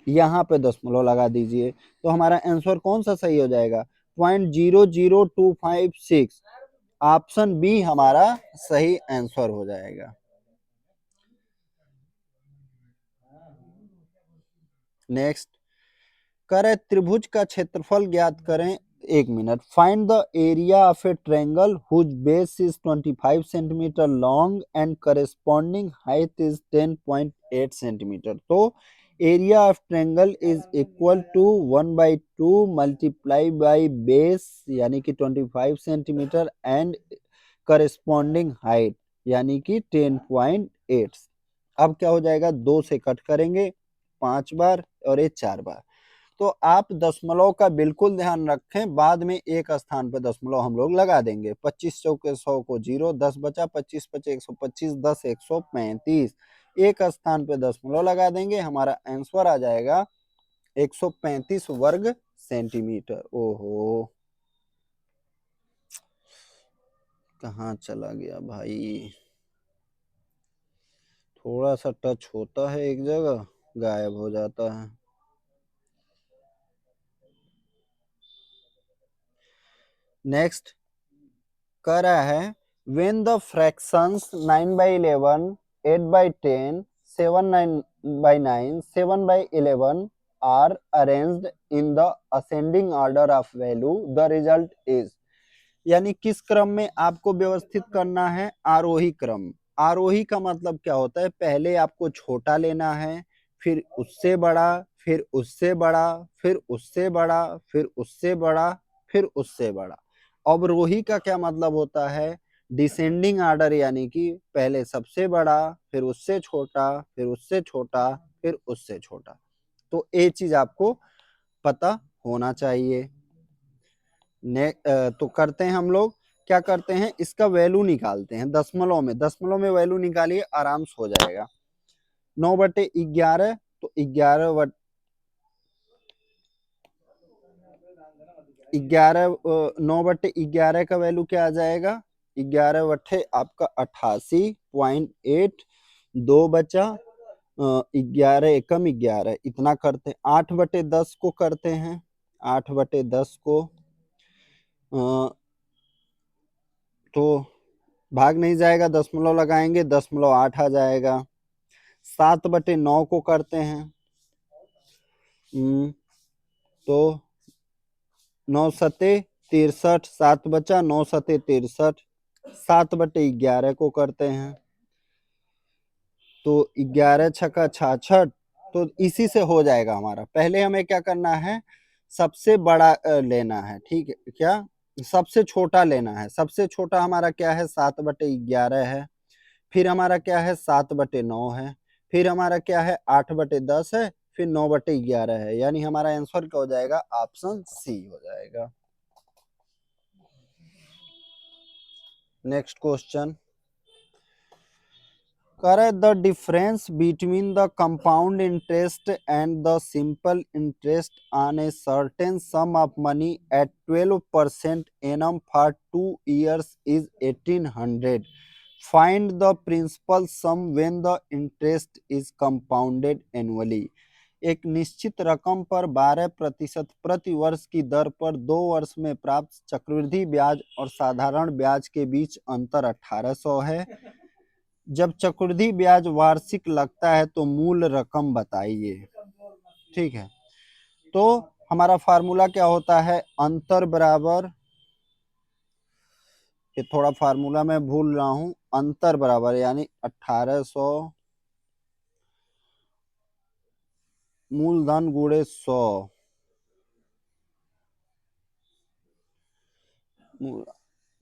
यहाँ पे दशमलव लगा दीजिए। तो हमारा आंसर कौन सा सही हो जाएगा? 0.00256। ऑप्शन बी हमारा सही आंसर हो जाएगा। नेक्स्ट, करें त्रिभुज का क्षेत्रफल ज्ञात करें। 1 मिनट। Find the area of a triangle whose base is 25 centimetre long and corresponding height is 10.8 centimetre. तो area of triangle is equal to 1/2 multiply by base यानी कि 25 सेंटीमीटर एंड करेस्पॉन्डिंग हाइट यानी कि 10.8। अब क्या हो जाएगा, 2 से कट करेंगे 5 बार और ये 4 बार। तो आप दशमलव का बिल्कुल ध्यान रखें, बाद में एक स्थान पर दशमलव हम लोग लगा देंगे। 25 चौके 100 को 0, 10 बचा, 25 पचे 125, 10 135, एक स्थान पे दशमलव लगा देंगे, हमारा आंसर आ जाएगा 135 वर्ग सेंटीमीटर। ओहो, कहाँ चला गया भाई? थोड़ा सा टच होता है एक जगह, गायब हो जाता है। नेक्स्ट कह रहा है, when the fractions 9/11, 8/10, 7/9, 7/11 are arranged in the ascending order of value, the result is। यानी किस क्रम में आपको व्यवस्थित करना है? आरोही क्रम। आरोही का मतलब क्या होता है? पहले आपको छोटा लेना है, फिर उससे बड़ा, फिर उससे बड़ा, फिर उससे बड़ा, फिर उससे बड़ा, फिर उससे बड़ा। अवरोही का क्या मतलब होता है? डिसेंडिंग ऑर्डर, यानी कि पहले सबसे बड़ा, फिर उससे छोटा, फिर उससे छोटा, फिर उससे छोटा। तो ये चीज आपको पता होना चाहिए। तो करते हैं हम लोग, क्या करते हैं, इसका वैल्यू निकालते हैं दशमलव में। दशमलव में वैल्यू निकालिए, आराम से हो जाएगा। 9/11, तो 9/11 का वैल्यू क्या आ जाएगा? 11 बटे आपका 88.8, 2 बचा, 11 एकम 11, इतना करते। 8/10 को करते हैं, 8/10 को तो भाग नहीं जाएगा, दशमलव लगाएंगे, 0.8 आ जाएगा। 7/9 को करते हैं, तो 9 सते 63, 7 बचा, 9 सते 63। 7/11 को करते हैं, तो 11 छक्का 66। तो इसी से हो जाएगा हमारा। पहले हमें क्या करना है, सबसे बड़ा लेना है, ठीक है क्या? सबसे छोटा लेना है। सबसे छोटा हमारा क्या है? 7/11 है। फिर हमारा क्या है? 7/9 है। फिर हमारा क्या है? 8/10 है। फिर 9/11 है। यानी हमारा आंसर क्या हो जाएगा? ऑप्शन सी हो जाएगा। नेक्स्ट क्वेश्चन, करे the difference between the compound interest and the simple interest on a certain sum of money at 12% annum for 2 years is 1800। Find the principal sum when the interest is compounded annually. एक निश्चित रकम पर 12% प्रति वर्ष की दर पर 2 वर्ष में प्राप्त चक्रवृद्धि ब्याज और साधारण ब्याज के बीच अंतर 1800 है। जब चक्रवृद्धि ब्याज वार्षिक लगता है तो मूल रकम बताइए। ठीक है, तो हमारा फार्मूला क्या होता है? अंतर बराबर, ये थोड़ा फार्मूला मैं भूल रहा हूं, अंतर बराबर यानी 1800 मूलधन गुणे 100।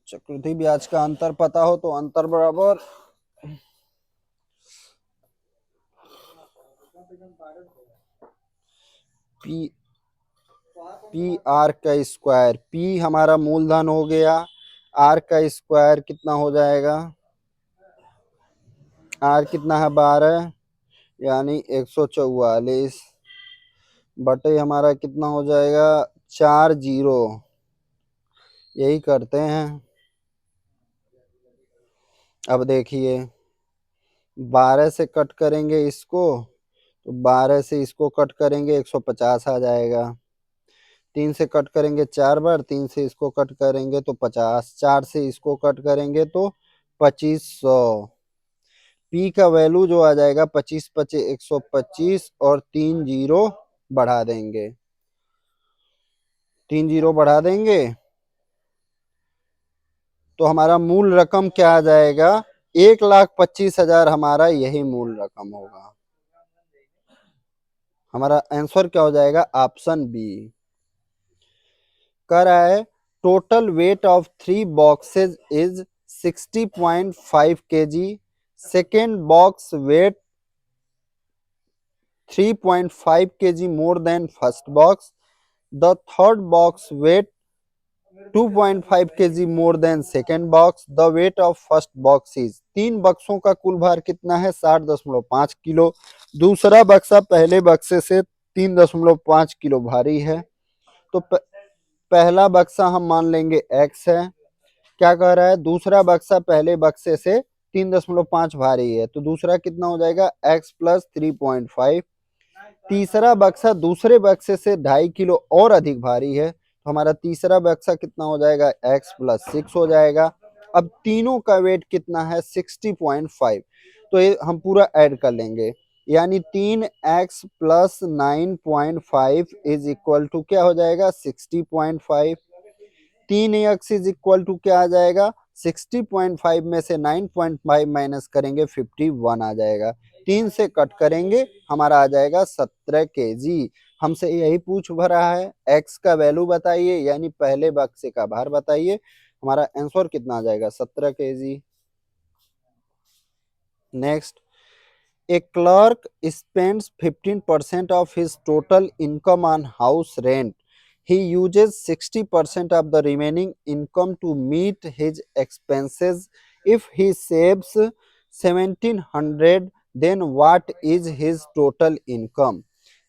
चक्रवृद्धि ब्याज का अंतर पता हो तो अंतर बराबर पी आर का स्क्वायर। पी हमारा मूलधन हो गया, आर का स्क्वायर कितना हो जाएगा? आर कितना है 12, यानी 144 बटे हमारा कितना हो जाएगा 40। यही करते हैं। अब देखिए 12 से कट करेंगे इसको, तो 12 से इसको कट करेंगे 150 आ जाएगा। 3 से कट करेंगे 4 बार, 3 से इसको कट करेंगे तो 50, 4 से इसको कट करेंगे तो 2500। पी का वैल्यू जो आ जाएगा 25 पचे 125 और 3 जीरो बढ़ा देंगे। 3 जीरो बढ़ा देंगे तो हमारा मूल रकम क्या आ जाएगा 1,25,000। हमारा यही मूल रकम होगा। हमारा आंसर क्या हो जाएगा ऑप्शन बी। कह रहा है total weight of 3 boxes is 60.5 kg। Second box weight 3.5 kg more than first box. The third box weight 2.5 kg more than second box. The weight of first box is। 3 बक्सों का कुल भार कितना है 60.5 किलो। दूसरा बक्सा पहले बक्से से 3.5 किलो भारी है। तो पहला बक्सा हम मान लेंगे x है। क्या कह रहा है दूसरा बक्सा पहले बक्से से 3.5 भारी है, तो दूसरा कितना हो जाएगा x प्लस 3.5। तीसरा बक्सा दूसरे बक्से से 2.5 किलो और अधिक भारी है, तो हमारा तीसरा बक्सा कितना हो जाएगा x प्लस 6 हो जाएगा। अब तीनों का वेट कितना है 60.5, तो ये हम पूरा ऐड कर लेंगे, यानी 3x plus 9.5 is equal to क्या हो जाएगा 60.5। 3x इज इक्वल टू क्या आ जाएगा 60.5 में से 9.5 माइनस करेंगे 51 आ जाएगा। 3 से कट करेंगे हमारा आ जाएगा 17 केजी। हमसे यही पूछ भरा है x का वैल्यू बताइए, यानी पहले बक्से का भार बताइए। हमारा आंसर कितना आ जाएगा 17 KG. Next, a clerk spends 15% of his total income on house rent. He uses 60% of the remaining income to meet his expenses. If he saves 1700, then what is his total income?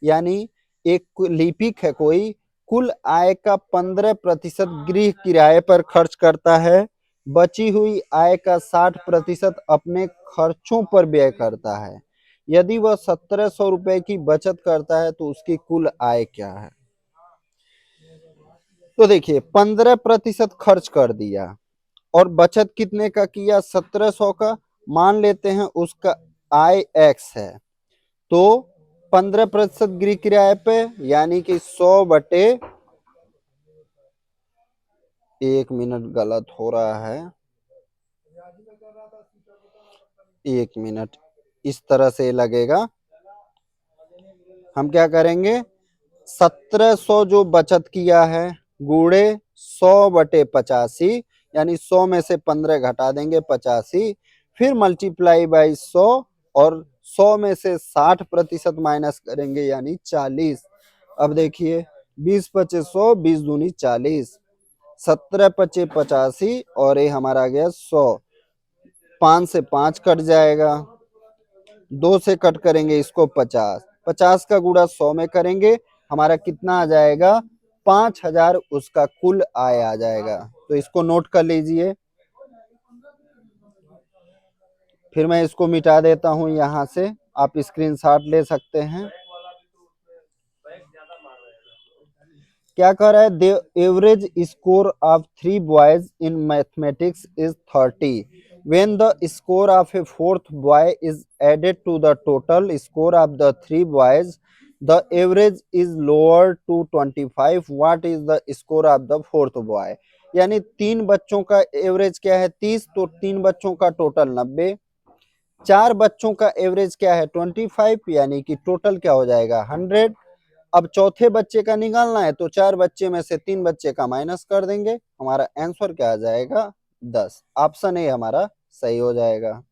यानी एक लिपिक है कोई, कुल आय का 15% गृह किराए पर खर्च करता है, बची हुई आय का 60% अपने खर्चों पर व्यय करता है। यदि वह 1700 रुपए की बचत करता है तो उसकी कुल आय क्या है। तो देखिए 15% खर्च कर दिया और बचत कितने का किया 1700 का। मान लेते हैं उसका आय x है, तो 15% गृह किराए पे, यानी कि 100 बटे 1 मिनट गलत हो रहा है, 1 मिनट इस तरह से लगेगा। हम क्या करेंगे 1700 जो बचत किया है गुणे 100 बटे 85, यानी 100 में से 15 घटा देंगे 85, फिर मल्टीप्लाई बाई 100 और 100 में से 60% माइनस करेंगे यानी 40। अब देखिए 20 पचे 100, 20 दूनी 40, 17 पचे 85 और ये हमारा आ गया 100। 5 से 5 कट जाएगा, 2 से कट करेंगे इसको 50, 50 का गुणा 100 में करेंगे हमारा कितना आ जाएगा 5000 उसका कुल आय आ जाएगा। तो इसको नोट कर लीजिए, फिर मैं इसको मिटा देता हूं यहां से, आप स्क्रीनशॉट ले सकते हैं। क्या कह रहा है the average score of 3 boys in mathematics is 30। when the score of a fourth boy is added to the total score of the 3 boys, the average is lower to 25. what is the score of the fourth boy? यानी 3 बच्चों का एवरेज क्या है 30, तो 3 बच्चों का टोटल 90, 4 बच्चों का एवरेज क्या है 25, यानी कि टोटल क्या हो जाएगा 100। अब चौथे बच्चे का निकालना है, तो 4 बच्चे में से 3 बच्चे का माइनस कर देंगे, हमारा आंसर क्या आ जाएगा 10। ऑप्शन ए हमारा सही हो जाएगा।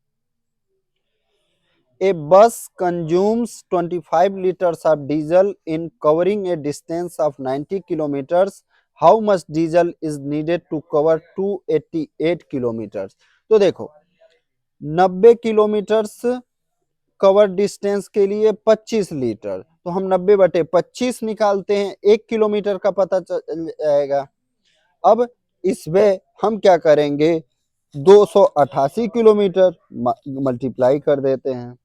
A bus consumes 25 liters of diesel in covering a distance of 90 kilometers. How much diesel is needed to cover 288 kilometers? तो देखो 90 किलोमीटर कवर डिस्टेंस के लिए 25 लीटर, तो हम 90/25 निकालते हैं, 1 किलोमीटर का पता चल जाएगा। अब इसमें हम क्या करेंगे, 288 किलोमीटर मल्टीप्लाई कर देते हैं।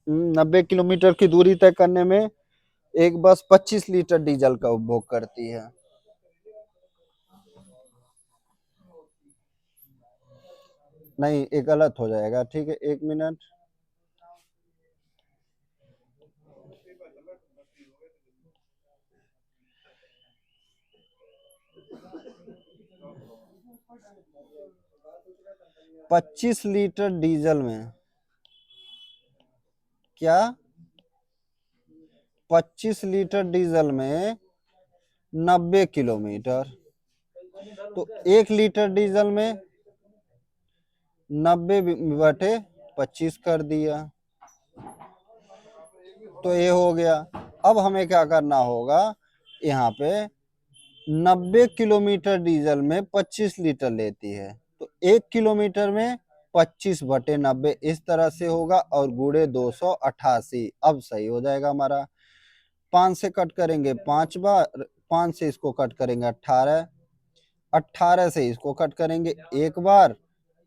नब्बे किलोमीटर की दूरी तय करने में एक बस 25 लीटर डीजल का उपभोग करती है। नहीं, ये गलत हो जाएगा, ठीक है, 1 मिनट। पच्चीस लीटर डीजल में क्या, 25 लीटर डीजल में 90 किलोमीटर, तो 1 लीटर डीजल में 90/25 कर दिया, तो ये हो गया। अब हमें क्या करना होगा, यहाँ पे 90 किलोमीटर डीजल में 25 लीटर लेती है, तो 1 किलोमीटर में 25/90 इस तरह से होगा, और गुणे 288। अब सही हो जाएगा हमारा। 5 से कट करेंगे 5 बार, 5 से इसको कट करेंगे 18, 18 से इसको कट करेंगे 1 बार,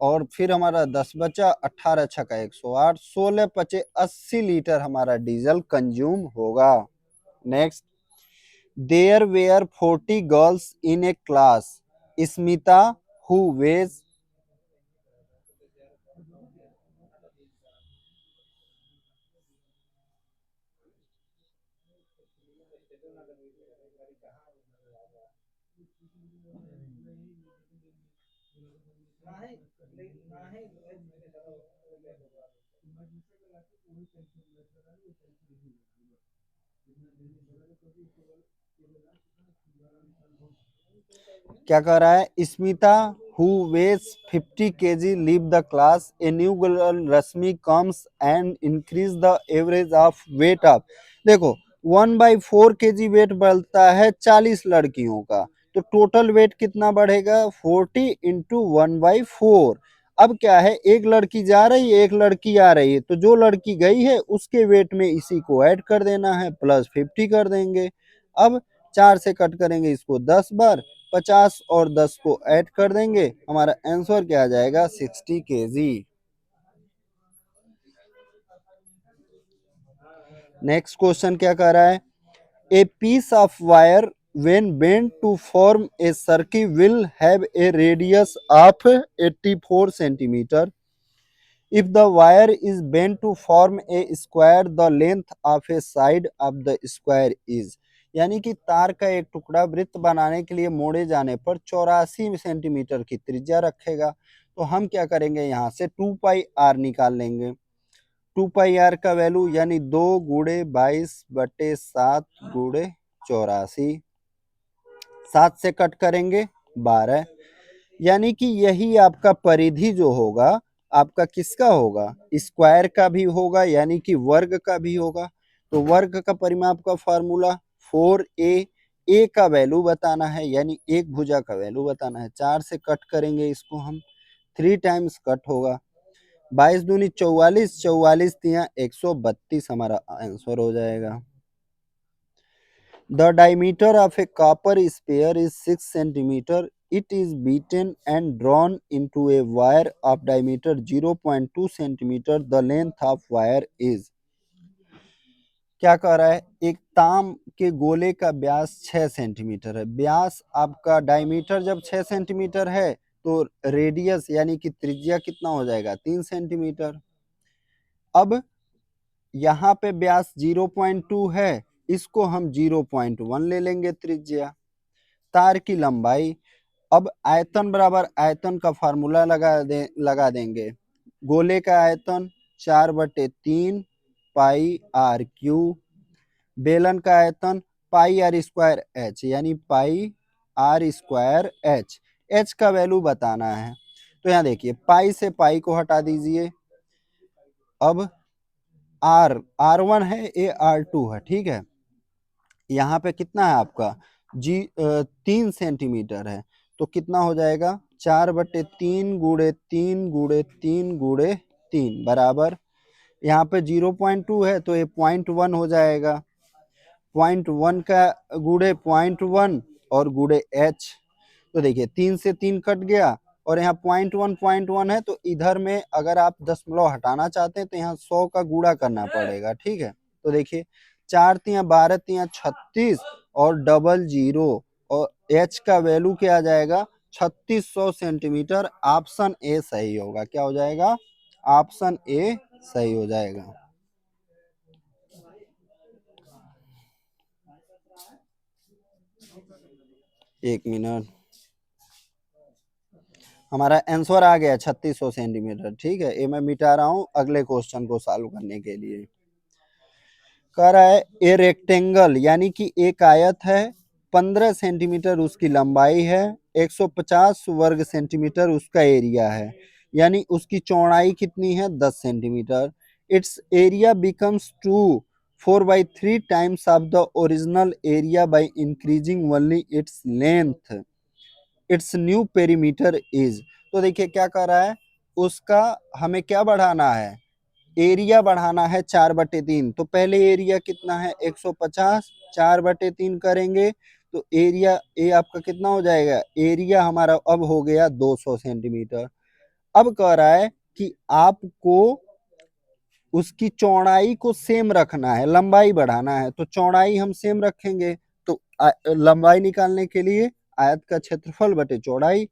और फिर हमारा 10 बचा, 18 छका 108, 16 पचे 80 लीटर हमारा डीजल कंज्यूम होगा। Next, there were 40 girls in a class, Smita who weighs, क्या कह रहा है, Smita who weighs 50 kg leave the class, a new girl Rashmi comes and increase the average of weight of, देखो 1/4 kg वेट बढ़ता है 40 लड़कियों का, तो टोटल वेट कितना बढ़ेगा, 40 इंटू 1/4। अब क्या है, एक लड़की जा रही है, एक लड़की आ रही है, तो जो लड़की गई है उसके वेट में इसी को ऐड कर देना है, प्लस 50 कर देंगे। अब 4 से कट करेंगे इसको 10 बार, 50 और 10 को ऐड कर देंगे, हमारा आंसर क्या आ जाएगा, 60 kg। नेक्स्ट क्वेश्चन क्या कह रहा है, a piece of wire when bent to form a circle will have a radius of 84 centimeter. If the wire is bent to form a square, the length of a side of the square is, यानी कि तार का एक टुकड़ा वृत्त बनाने के लिए मोड़े जाने पर 84 सेंटीमीटर की त्रिज्या रखेगा, तो हम क्या करेंगे, यहाँ से 2πr निकाल लेंगे। 2πr का वैल्यू यानी 2×22/7 गुणे 84, 7 से कट करेंगे 12, यानी कि यही आपका परिधि जो होगा आपका किसका होगा, स्क्वायर का भी होगा, यानी कि वर्ग का भी होगा। तो वर्ग का परिमाप का फार्मूला 4a, ए का वैल्यू बताना है, यानी एक भुजा का वैल्यू बताना है। 4 से कट करेंगे इसको हम, 3 टाइम्स कट होगा, 22 दूनी 44, 44 तिया 132 हमारा आंसर हो जाएगा। The diameter of a copper sphere is 6 centimeter. It is beaten and drawn into a wire of diameter 0.2 centimeter. The length of wire is, क्या कह रहा है, एक ताम के गोले का व्यास 6 सेंटीमीटर है। व्यास आपका डायमीटर जब 6 सेंटीमीटर है तो रेडियस यानी कि त्रिज्या कितना हो जाएगा, 3 सेंटीमीटर। अब यहाँ पे व्यास 0.2 है, इसको हम 0.1 ले लेंगे त्रिज्या। तार की लंबाई, अब आयतन बराबर आयतन का फार्मूला लगा देंगे। गोले का आयतन 4/3 पाई आर क्यू, बेलन का आयतन पाई आर स्क्वायर एच, यानी पाई आर स्क्वायर एच। एच का वैल्यू बताना है, तो यहाँ देखिए पाई से पाई को हटा दीजिए। अब R1 है, ए R2 है, ठीक है। यहाँ पे कितना है आपका 3 सेंटीमीटर है, तो कितना हो जाएगा 4/3 गुणे 3 गुणे 3 गुणे 3 बराबर, यहाँ पे 0.2 है तो ये 0.1 हो जाएगा, 0.1 का गुणे 0.1 और गुणे h। तो देखिए 3 से 3 कट गया और यहाँ 0.1 है, तो इधर में अगर आप दशमलव हटाना चाहते हैं तो यहाँ 100 का गुणा करना पड़ेगा, ठीक है। तो देखिए 4×3=12×36 और डबल जीरो और h का वैल्यू क्या आ जाएगा 3600 सेंटीमीटर। ऑप्शन ए सही होगा। क्या हो जाएगा? ऑप्शन ए सही हो जाएगा। एक मिनट, हमारा आंसर आ गया 3600 सेंटीमीटर, ठीक है। ये मैं मिटा रहा हूं अगले क्वेश्चन को सॉल्व करने के लिए। कह रहा है ए रेक्टेंगल, यानी कि एक आयत है, 15 सेंटीमीटर उसकी लंबाई है, 150 वर्ग सेंटीमीटर उसका एरिया है, यानी उसकी चौड़ाई कितनी है 10 centimetre. It's area becomes 4/3 times of the original area by increasing only its length. It's new perimeter is. तो देखिए क्या कर रहा है, उसका हमें क्या बढ़ाना है, एरिया बढ़ाना है 4/3। तो पहले एरिया कितना है 150, 4/3 करेंगे तो एरिया ए आपका कितना हो जाएगा, एरिया हमारा अब हो गया 200 सेंटीमीटर। अब कह रहा है कि आपको उसकी चौड़ाई को सेम रखना है, लंबाई बढ़ाना है, तो चौड़ाई हम सेम रखेंगे। तो लंबाई निकालने के लिए आयत का क्षेत्रफल बटे चौड़ाई,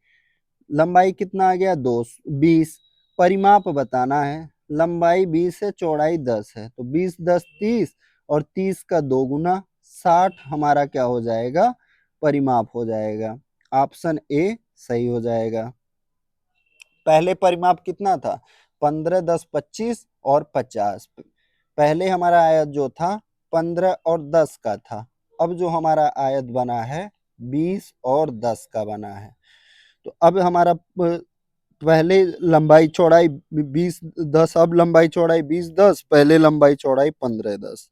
लंबाई कितना आ गया 20। परिमाप बताना है, लंबाई 20 है, चौड़ाई 10 है, तो 20 10 30 और 30 का 2 गुना 60 हमारा क्या हो जाएगा, परिमाप हो जाएगा। ऑप्शन ए सही हो जाएगा। पहले परिमाप कितना था 15 10 25 और 50। पहले हमारा आयत जो था 15 और 10 का था, अब जो हमारा आयत बना है 20 और 10 का बना है। तो अब हमारा पहले लंबाई चौड़ाई 20 10, अब लंबाई चौड़ाई 20 10, पहले लंबाई चौड़ाई 15 10।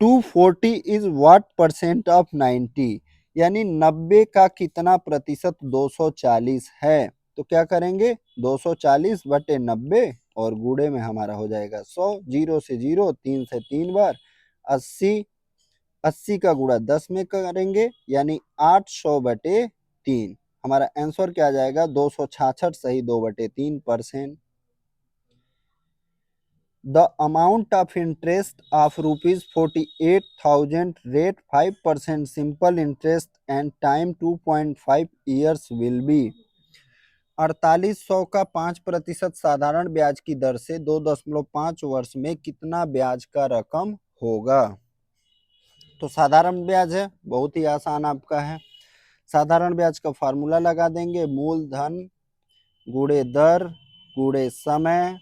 240 इज व्हाट परसेंट ऑफ 90, यानी 90 का कितना प्रतिशत 240 है। तो क्या करेंगे 240 बटे 90 और गुणे में हमारा हो जाएगा 100, 0 से 0, 3 से 3 बार 80, 80 का गुणा 10 में करेंगे यानी 800 बटे 3। हमारा आंसर क्या आ जाएगा 266 सही 2/3%। The amount of interest of ₹48,000 rate 5% simple interest and time 2.5 years will be। 4800 का 5% साधारण ब्याज की दर से 2.5 वर्ष में कितना ब्याज का रकम होगा। तो साधारण ब्याज है, बहुत ही आसान आपका है। साधारण ब्याज का फार्मूला लगा देंगे, मूलधन गुणे दर गुणे समय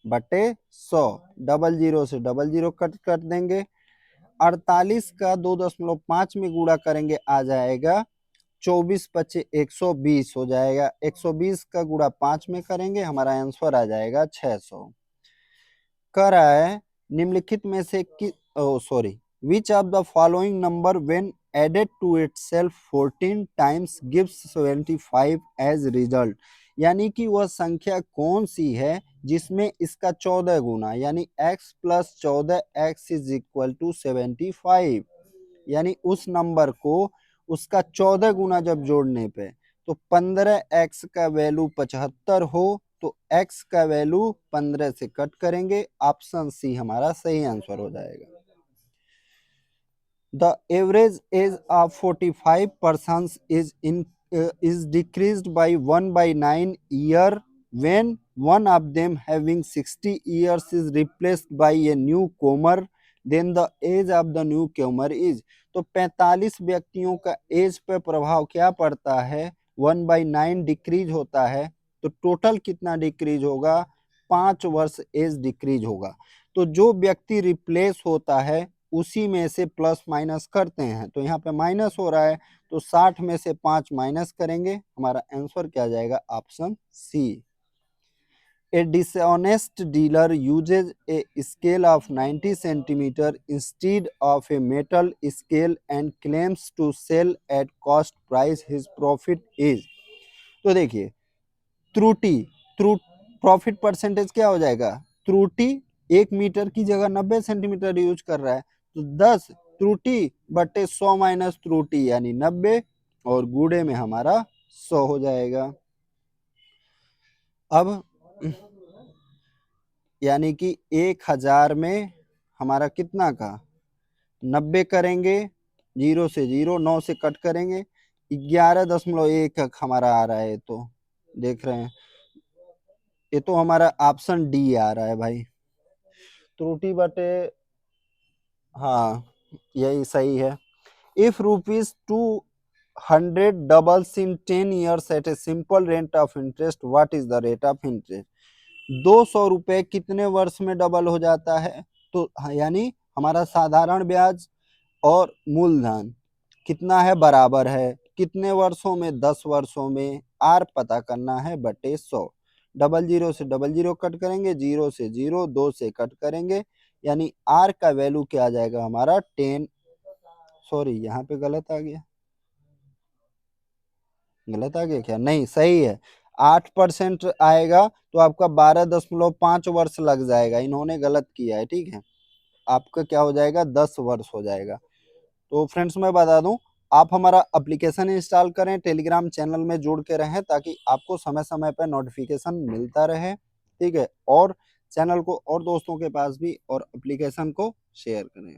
बटे 100, डबल जीरो से डबल जीरो कट कर देंगे। 48 का 2.5 में गुणा करेंगे आ जाएगा 24 पचे 120 हो जाएगा। 120 का गुणा 5 में करेंगे हमारा आंसर आ जाएगा 600। कह रहा है निम्नलिखित में से which of the following number when added to itself 14 times gives 75 as result, यानी कि वह संख्या कौन सी है जिसमें इसका 14 गुना यानी x + 14x = 75, यानी उस नंबर को उसका 14 गुना जब जोड़ने पे तो 15x का वैल्यू 75 हो तो x का वैल्यू 15 से कट करेंगे। ऑप्शन सी हमारा सही आंसर हो जाएगा। The average age of 45 persons is decreased by 1/9 year when one of them having 60 years is replaced by a newcomer, then the age of the newcomer is। तो 45 व्यक्तियों का एज पे प्रभाव क्या पड़ता है, 1/9 डिक्रीज होता है, तो टोटल कितना डिक्रीज होगा 5 वर्ष एज डिक्रीज होगा। तो जो व्यक्ति रिप्लेस होता है उसी में से प्लस माइनस करते हैं, तो यहाँ पे माइनस हो रहा है तो 60 में से 5 माइनस करेंगे, हमारा आंसर क्या आ जाएगा option C. A dishonest dealer uses a scale of 90 centimeter instead of a metal scale and claims to sell at cost price. His profit is। तो देखिए, त्रुटि, त्रुट प्रॉफिट परसेंटेज क्या हो जाएगा? त्रुटि 1 मीटर की जगह 90 सेंटीमीटर यूज कर रहा है, तो 10 त्रुटि बटे 100 माइनस त्रुटि यानी 90, और गुड़े में हमारा 100 हो जाएगा। अब यानी कि 1000 में हमारा कितना का 90 करेंगे, 0 से 0, 9 से कट करेंगे, 11.1 हमारा आ रहा है। तो देख रहे हैं, ये तो हमारा ऑप्शन डी आ रहा है भाई, त्रुटि बटे, हाँ यही सही है। If ₹200 doubles in 10 years at a simple rate of interest, what is the rate of interest? 200 रुपए कितने वर्ष में डबल हो जाता है? तो यानी हमारा साधारण ब्याज और मूलधन कितना है? बराबर है। कितने वर्षों में? 10 वर्षों में। आर पता करना है बटे 100। 00 से 00 कट करेंगे, 0 से 0, 2 से कट करेंगे, यानी आर का वैल्यू क्या आ जाएगा हमारा 10। सॉरी, यहाँ पे गलत आ गया, गलत आ गया क्या? नहीं, सही है। 8% आएगा तो आपका 12.5 वर्ष लग जाएगा, इन्होंने गलत किया है, ठीक है। आपका क्या हो जाएगा? 10 वर्ष हो जाएगा। तो फ्रेंड्स मैं बता दूं, आप हमारा एप्लीकेशन इंस्टॉल करें, टेलीग्राम चैनल में जुड़ के रहें ताकि आपको समय समय पर नोटिफिकेशन मिलता रहे, ठीक है। और चैनल को और दोस्तों के पास भी और एप्लीकेशन को शेयर करें।